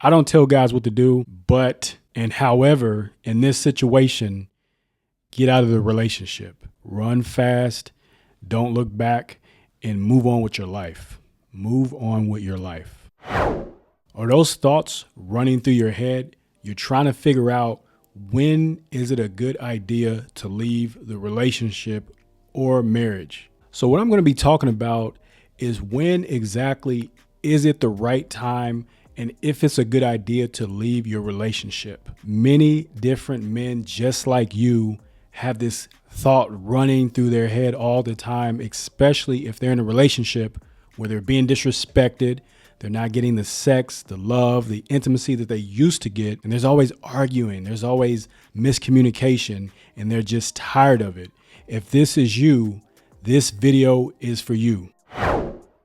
I don't tell guys what to do, but and however, in this situation, get out of the relationship. Run fast, don't look back, and move on with your life. Move on with your life. Are those thoughts running through your head? You're trying to figure out, when is it a good idea to leave the relationship or marriage? So what I'm going to be talking about is, when exactly is it the right time, and if it's a good idea to leave your relationship. Many different men just like you have this thought running through their head all the time, especially if they're in a relationship where they're being disrespected. They're not getting the sex, the love, the intimacy that they used to get. And there's always arguing. There's always miscommunication, and they're just tired of it. If this is you, this video is for you.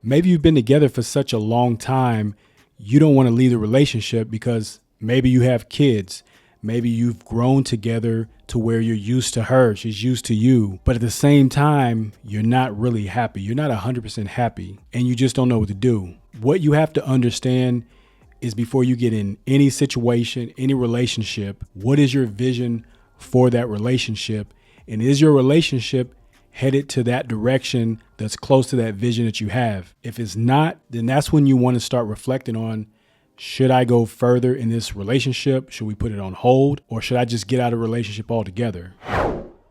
Maybe you've been together for such a long time, you don't want to leave the relationship because maybe you have kids. Maybe you've grown together to where you're used to her, she's used to you. But at the same time, you're not really happy. You're not 100% happy, and you just don't know what to do. What you have to understand is, before you get in any situation, any relationship, what is your vision for that relationship? And is your relationship headed to that direction that's close to that vision that you have? If it's not, then that's when you want to start reflecting on, should I go further in this relationship? Should we put it on hold? Or should I just get out of a relationship altogether?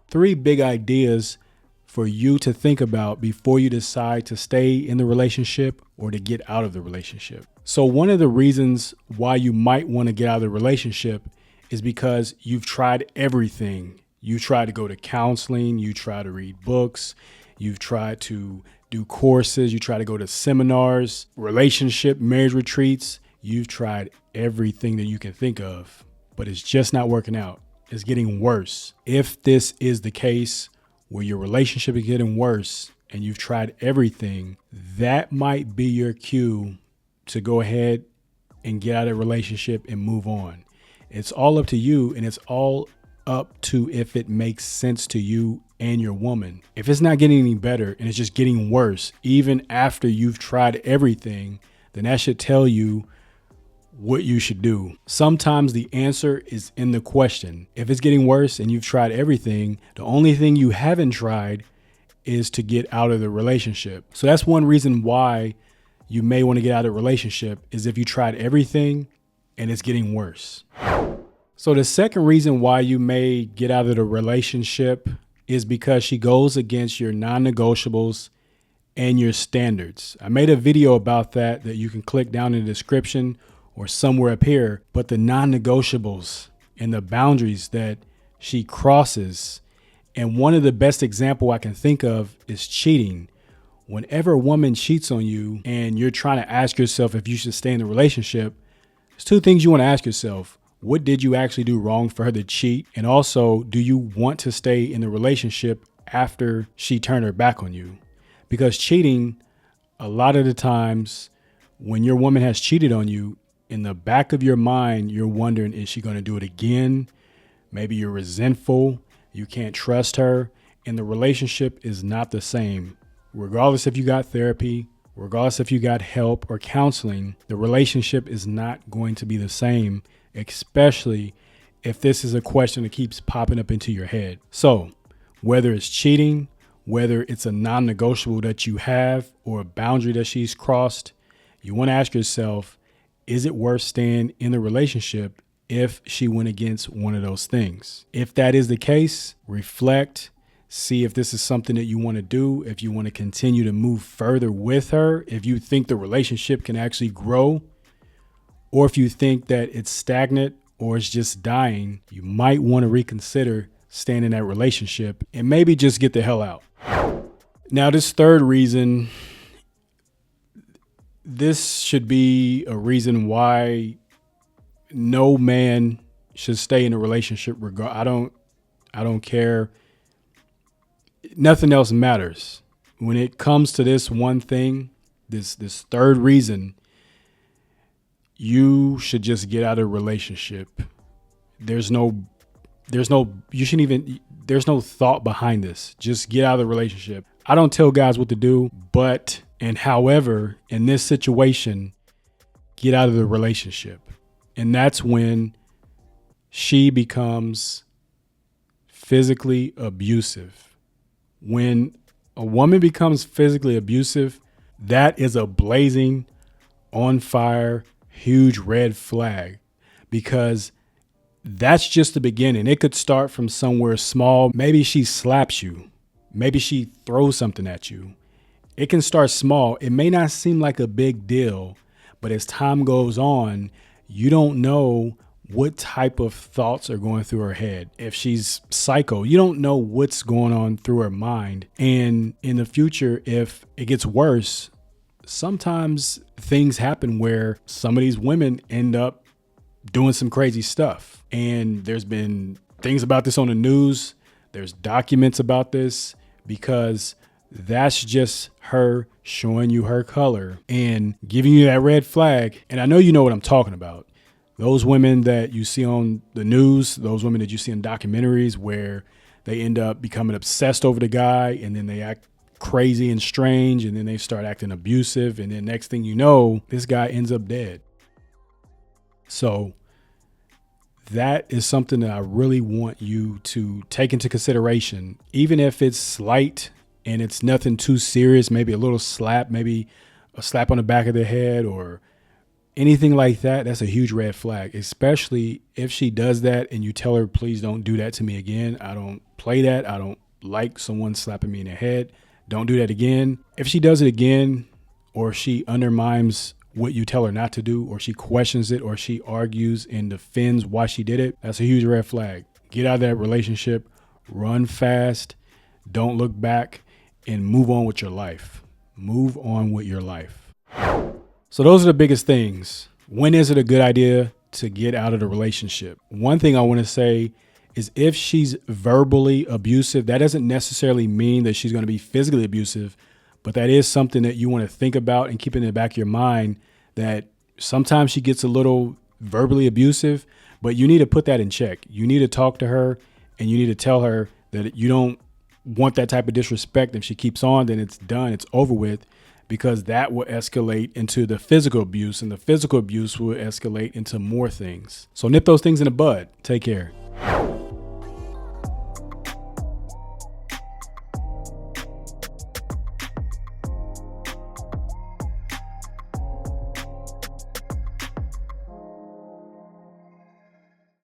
3 big ideas for you to think about before you decide to stay in the relationship or to get out of the relationship. So one of the reasons why you might want to get out of the relationship is because you've tried everything. You tried to go to counseling, you try to read books, you've tried to do courses, you try to go to seminars, relationship, marriage retreats. You've tried everything that you can think of, but it's just not working out. It's getting worse. If this is the case where your relationship is getting worse and you've tried everything, that might be your cue to go ahead and get out of the relationship and move on. It's all up to you, and it's all up to if it makes sense to you and your woman. If it's not getting any better and it's just getting worse, even after you've tried everything, then that should tell you what you should do. Sometimes the answer is in the question. If it's getting worse and you've tried everything, the only thing you haven't tried is to get out of the relationship. So that's one reason why you may want to get out of the relationship, is if you tried everything and it's getting worse. So the second reason why you may get out of the relationship is because she goes against your non-negotiables and your standards. I made a video about that you can click down in the description or somewhere up here. But the non-negotiables and the boundaries that she crosses, and one of the best example I can think of is cheating. Whenever a woman cheats on you and you're trying to ask yourself if you should stay in the relationship, there's 2 things you want to ask yourself. What did you actually do wrong for her to cheat? And also, do you want to stay in the relationship after she turned her back on you? Because cheating, a lot of the times when your woman has cheated on you, in the back of your mind, you're wondering, is she going to do it again? Maybe you're resentful. You can't trust her. And the relationship is not the same. Regardless if you got therapy, regardless if you got help or counseling, the relationship is not going to be the same, especially if this is a question that keeps popping up into your head. So whether it's cheating, whether it's a non-negotiable that you have or a boundary that she's crossed, you want to ask yourself, is it worth staying in the relationship if she went against one of those things? If that is the case, reflect, see if this is something that you want to do, if you want to continue to move further with her, if you think the relationship can actually grow, or if you think that it's stagnant or it's just dying. You might want to reconsider staying in that relationship and maybe just get the hell out. Now, this third reason, this should be a reason why no man should stay in a relationship. I don't care. Nothing else matters. When it comes to this one thing, this third reason, you should just get out of a relationship. There's no thought behind this. Just get out of the relationship. I don't tell guys what to do, but, and however, in this situation, get out of the relationship. And that's when she becomes physically abusive. When a woman becomes physically abusive, that is a blazing, on fire, huge red flag, because that's just the beginning. It could start from somewhere small. Maybe she slaps you. Maybe she throws something at you. It can start small. It may not seem like a big deal, but as time goes on, you don't know what type of thoughts are going through her head. If she's psycho, you don't know what's going on through her mind. And in the future, if it gets worse, sometimes things happen where some of these women end up doing some crazy stuff. And there's been things about this on the news. There's documents about this, because that's just her showing you her color and giving you that red flag. And I know you know what I'm talking about. Those women that you see on the news, those women that you see in documentaries where they end up becoming obsessed over the guy, and then they act crazy and strange, and then they start acting abusive, and then next thing you know, this guy ends up dead. So that is something that I really want you to take into consideration, even if it's slight and it's nothing too serious, maybe a little slap, maybe a slap on the back of the head or anything like that. That's a huge red flag, especially if she does that and you tell her, please don't do that to me again. I don't play that. I don't like someone slapping me in the head. Don't do that again. If she does it again, or she undermines what you tell her not to do, or she questions it, or she argues and defends why she did it, that's a huge red flag. Get out of that relationship, run fast, don't look back, and move on with your life. Move on with your life. So those are the biggest things. When is it a good idea to get out of the relationship? One thing I want to say is, if she's verbally abusive, that doesn't necessarily mean that she's going to be physically abusive, but that is something that you want to think about and keep in the back of your mind, that sometimes she gets a little verbally abusive, but you need to put that in check. You need to talk to her, and you need to tell her that you don't want that type of disrespect. If she keeps on, then it's done. It's over with, because that will escalate into the physical abuse, and the physical abuse will escalate into more things. So nip those things in the bud. Take care.